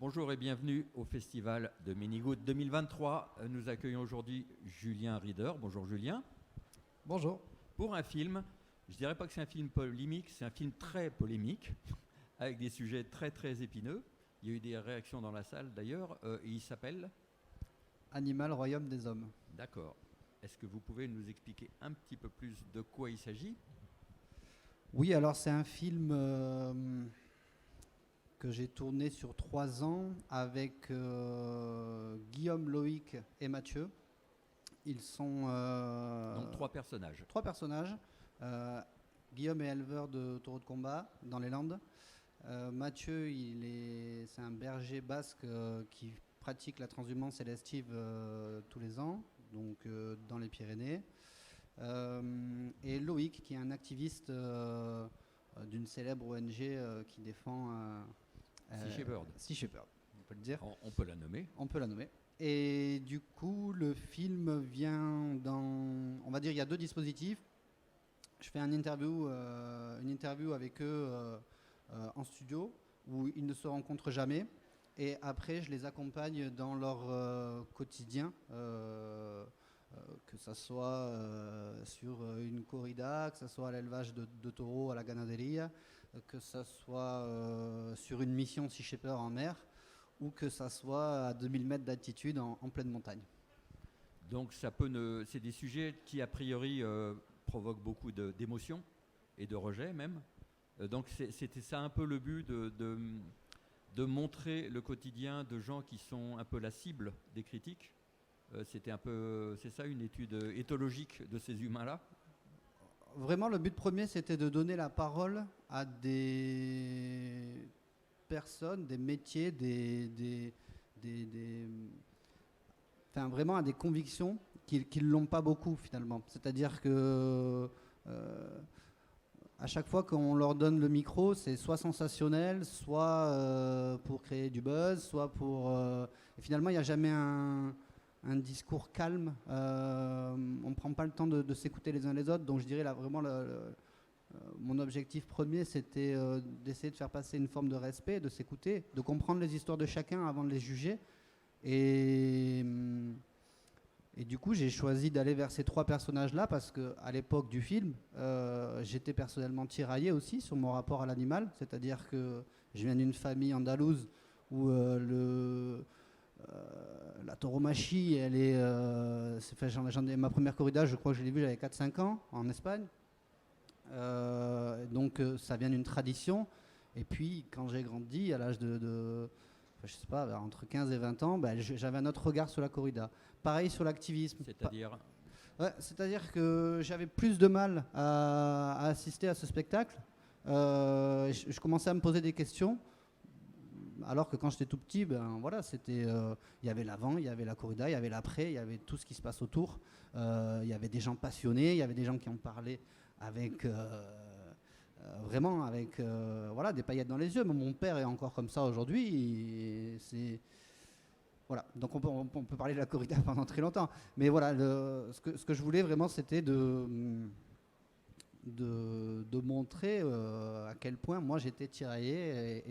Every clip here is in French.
Bonjour et bienvenue au Festival de Minigood 2023. Nous accueillons aujourd'hui Julien Rieder. Bonjour Julien. Bonjour. Pour un film, je ne dirais pas que c'est un film polémique, c'est un film très polémique, avec des sujets très très épineux. Il y a eu des réactions dans la salle d'ailleurs. Il s'appelle Animal Royaume des Hommes. D'accord. Est-ce que vous pouvez nous expliquer un petit peu plus de quoi il s'agit ? Oui, alors c'est un film que j'ai tourné sur 3 ans avec Guillaume, Loïc et Mathieu. Ils sont Donc 3 personnages. 3 personnages. Guillaume est éleveur de taureaux de combat dans les Landes. Mathieu, c'est un berger basque qui pratique la transhumance et l'estive tous les ans, donc dans les Pyrénées. Et Loïc, qui est un activiste d'une célèbre ONG qui défend Sea Shepherd. Sea Shepherd, on peut le dire. On peut la nommer. On peut la nommer. Et du coup, le film vient dans... On va dire, il y a 2 dispositifs. Je fais une interview avec eux en studio, où ils ne se rencontrent jamais. Et après, je les accompagne dans leur quotidien, que ce soit sur une corrida, que ce soit à l'élevage de taureaux à la ganaderia, que ce soit sur une mission Sea Shepherd en mer, ou que ça soit à 2000 mètres d'altitude en pleine montagne. Donc c'est des sujets qui a priori provoquent beaucoup d'émotions et de rejet même. Donc c'était ça un peu le but de montrer le quotidien de gens qui sont un peu la cible des critiques. C'est ça une étude éthologique de ces humains-là ? Vraiment, le but premier, c'était de donner la parole à des personnes, des métiers, enfin, vraiment à des convictions qui ne l'ont pas beaucoup finalement. C'est-à-dire que à chaque fois qu'on leur donne le micro, c'est soit sensationnel, soit pour créer du buzz, soit pour... Et finalement, il n'y a jamais un discours calme. On ne prend pas le temps de s'écouter les uns les autres. Donc je dirais là, vraiment, mon objectif premier, c'était d'essayer de faire passer une forme de respect, de s'écouter, de comprendre les histoires de chacun avant de les juger. Et du coup, j'ai choisi d'aller vers ces 3 personnages-là parce qu'à l'époque du film, j'étais personnellement tiraillé aussi sur mon rapport à l'animal. C'est-à-dire que je viens d'une famille andalouse où la tauromachie, elle est... ma première corrida, je crois que je l'ai vue, j'avais 4-5 ans en Espagne. Donc ça vient d'une tradition. Et puis, quand j'ai grandi, à l'âge je sais pas, entre 15 et 20 ans, j'avais un autre regard sur la corrida. Pareil sur l'activisme. C'est-à-dire c'est-à-dire que j'avais plus de mal à assister à ce spectacle. Je commençais à me poser des questions. Alors que quand j'étais tout petit, voilà, c'était, il y avait l'avant, il y avait la corrida, il y avait l'après, il y avait tout ce qui se passe autour. Il y avait des gens passionnés, il y avait des gens qui en parlaient avec... vraiment avec voilà, des paillettes dans les yeux. Mon père est encore comme ça aujourd'hui. Voilà. Donc on peut parler de la corrida pendant très longtemps. Mais voilà, ce que je voulais vraiment, c'était de montrer à quel point moi j'étais tiraillé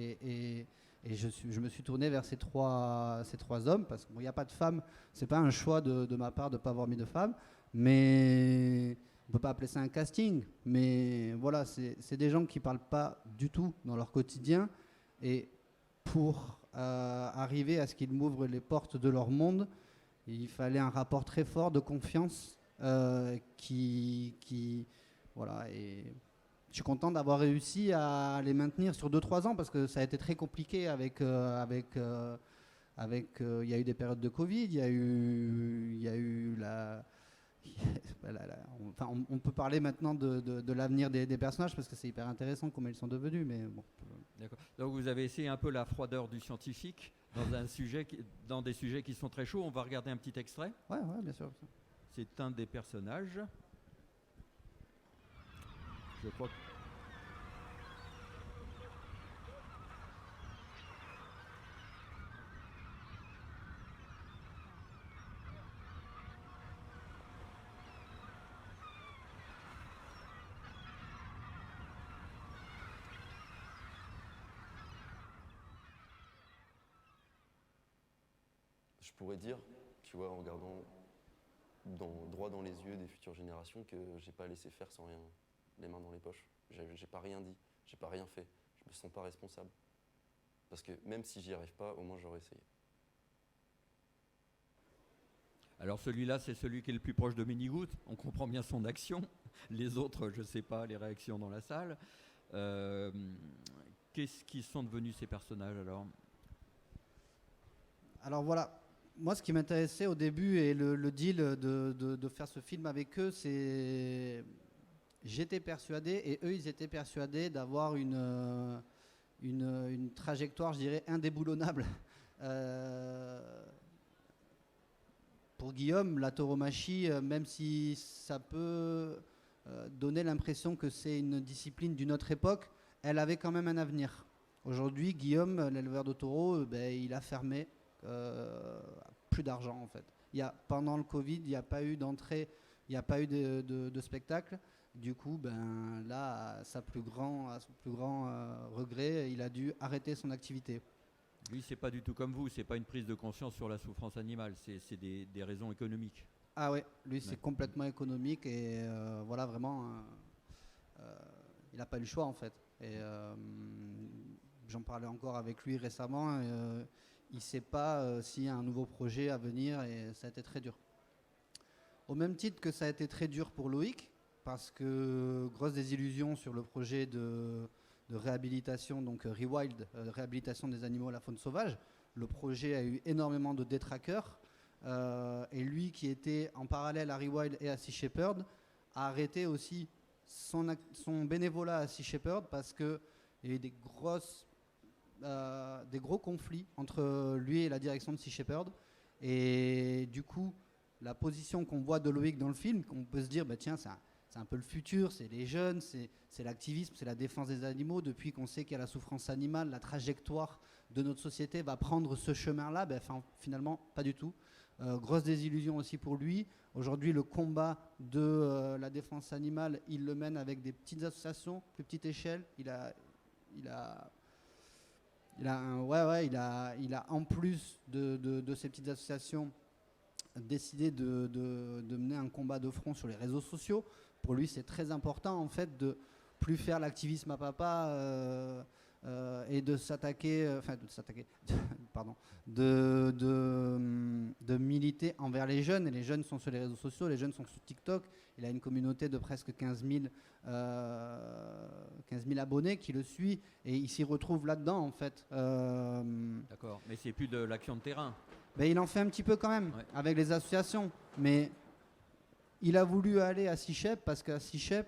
et je me suis tourné vers ces trois hommes parce qu'il n'y a pas de femmes. C'est pas un choix de ma part de ne pas avoir mis de femmes, mais on ne peut pas appeler ça un casting, mais voilà, c'est des gens qui ne parlent pas du tout dans leur quotidien. Et pour arriver à ce qu'ils m'ouvrent les portes de leur monde, il fallait un rapport très fort de confiance voilà. Et je suis content d'avoir réussi à les maintenir sur 2-3 ans parce que ça a été très compliqué il y a eu des périodes de Covid, il y a eu enfin, on peut parler maintenant de l'avenir des personnages parce que c'est hyper intéressant comment ils sont devenus, mais bon. D'accord. Donc vous avez essayé un peu la froideur du scientifique dans des sujets qui sont très chauds. On va regarder un petit extrait. Ouais, bien sûr. C'est un des personnages. Je crois que... je pourrais dire, tu vois, en regardant droit dans les yeux des futures générations, que j'ai pas laissé faire sans rien, les mains dans les poches. J'ai pas rien dit, j'ai pas rien fait. Je me sens pas responsable. Parce que même si j'y arrive pas, au moins j'aurais essayé. Alors celui-là, c'est celui qui est le plus proche de Minigout. On comprend bien son action. Les autres, je ne sais pas, les réactions dans la salle. Qu'est-ce qui sont devenus ces personnages alors? Alors voilà, moi ce qui m'intéressait au début et le deal de faire ce film avec eux, c'est... J'étais persuadé, et eux ils étaient persuadés d'avoir une trajectoire, je dirais, indéboulonnable. Pour Guillaume, la tauromachie, même si ça peut donner l'impression que c'est une discipline d'une autre époque, elle avait quand même un avenir. Aujourd'hui, Guillaume, l'éleveur de taureaux, il a fermé, plus d'argent en fait. Pendant le Covid, il n'y a pas eu d'entrée, il n'y a pas eu de spectacle. Du coup, là, à son plus grand regret, il a dû arrêter son activité. Lui, c'est pas du tout comme vous, c'est pas une prise de conscience sur la souffrance animale, c'est des raisons économiques. Ah ouais, lui c'est complètement économique et voilà, vraiment, il n'a pas eu le choix en fait. Et j'en parlais encore avec lui récemment, il ne sait pas s'il y a un nouveau projet à venir et ça a été très dur. Au même titre que ça a été très dur pour Loïc, parce que grosse désillusion sur le projet de réhabilitation, donc Rewild, réhabilitation des animaux à la faune sauvage. Le projet a eu énormément de détraqueurs et lui qui était en parallèle à Rewild et à Sea Shepherd a arrêté aussi son bénévolat à Sea Shepherd parce qu'il y a eu des gros conflits entre lui et la direction de Sea Shepherd et du coup la position qu'on voit de Loïc dans le film, on peut se dire tiens c'est un peu le futur, c'est les jeunes, c'est l'activisme, c'est la défense des animaux. Depuis qu'on sait qu'il y a la souffrance animale, la trajectoire de notre société va prendre ce chemin-là, finalement, pas du tout. Grosse désillusion aussi pour lui. Aujourd'hui, le combat de la défense animale, il le mène avec des petites associations, plus petite échelle. Il a en plus de ces petites associations décidé de mener un combat de front sur les réseaux sociaux. Pour lui, c'est très important en fait de plus faire l'activisme à papa et de s'attaquer, pardon, de militer envers les jeunes. Et les jeunes sont sur les réseaux sociaux, les jeunes sont sur TikTok. Il a une communauté de presque 15 000 abonnés qui le suit et il s'y retrouve là-dedans en fait. D'accord, mais c'est plus de l'action de terrain. Il en fait un petit peu quand même avec les associations, mais il a voulu aller à Sea Shepherd parce qu'à Sea Shepherd,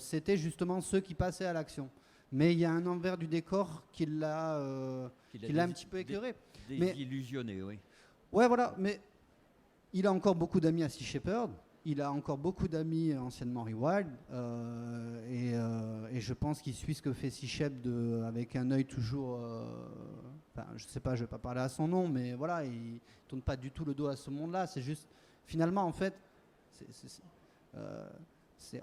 c'était justement ceux qui passaient à l'action. Mais il y a un envers du décor qui l'a un petit peu écœuré. Désillusionné, oui. Ouais, voilà, mais il a encore beaucoup d'amis à Sea Shepherd. Il a encore beaucoup d'amis anciennement Rewild et je pense qu'il suit ce que fait Sea Shepherd avec un œil toujours. Je sais pas, je vais pas parler à son nom, mais voilà, il tourne pas du tout le dos à ce monde-là. C'est juste, finalement, en fait,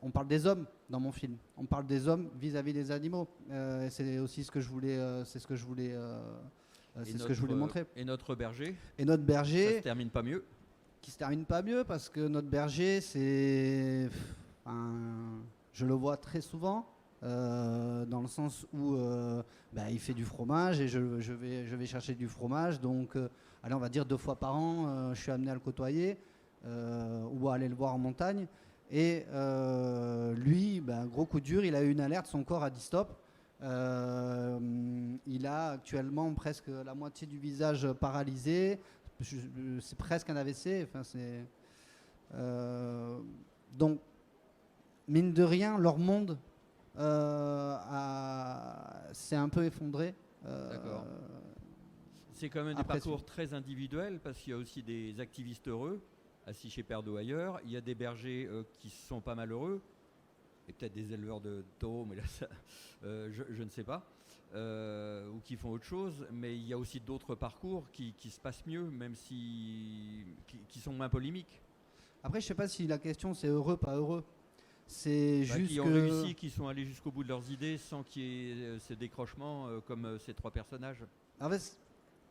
on parle des hommes dans mon film. On parle des hommes vis-à-vis des animaux. C'est aussi ce que je voulais, c'est ce que je voulais montrer. Et notre berger. Et notre berger. Ça se termine pas mieux. Qui se termine pas mieux parce que notre berger, je le vois très souvent dans le sens où il fait du fromage et je vais chercher du fromage. Donc, allez, on va dire 2 fois par an, je suis amené à le côtoyer ou à aller le voir en montagne. Et lui, gros coup dur, il a eu une alerte, son corps a dit stop. Il a actuellement presque la moitié du visage paralysé. C'est presque un AVC. Donc, mine de rien, leur monde s'est un peu effondré. D'accord. C'est quand même des parcours très individuels parce qu'il y a aussi des activistes heureux, à Sea Shepherd ou ailleurs. Il y a des bergers qui sont pas malheureux, et peut-être des éleveurs de taureaux, mais là, je ne sais pas. Ou qui font autre chose, mais il y a aussi d'autres parcours qui se passent mieux, même qui sont moins polémiques. Après, je ne sais pas si la question c'est heureux, pas heureux. C'est juste qui ont réussi, qui sont allés jusqu'au bout de leurs idées sans qu'il y ait ces décrochements comme ces 3 personnages. En fait,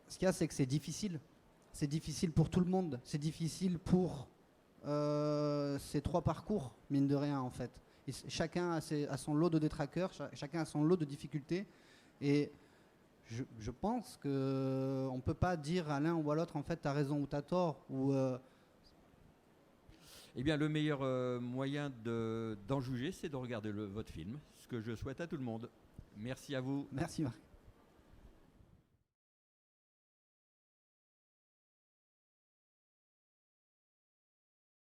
ce qu'il y a, c'est que c'est difficile. C'est difficile pour tout le monde. C'est difficile pour ces 3 parcours, mine de rien, en fait. Et chacun a son lot de détraqueurs, chacun a son lot de difficultés. Et je pense qu'on ne peut pas dire à l'un ou à l'autre, en fait, tu as raison ou tu as tort. Eh bien, le meilleur moyen d'en juger, c'est de regarder votre film, ce que je souhaite à tout le monde. Merci à vous. Merci Marc.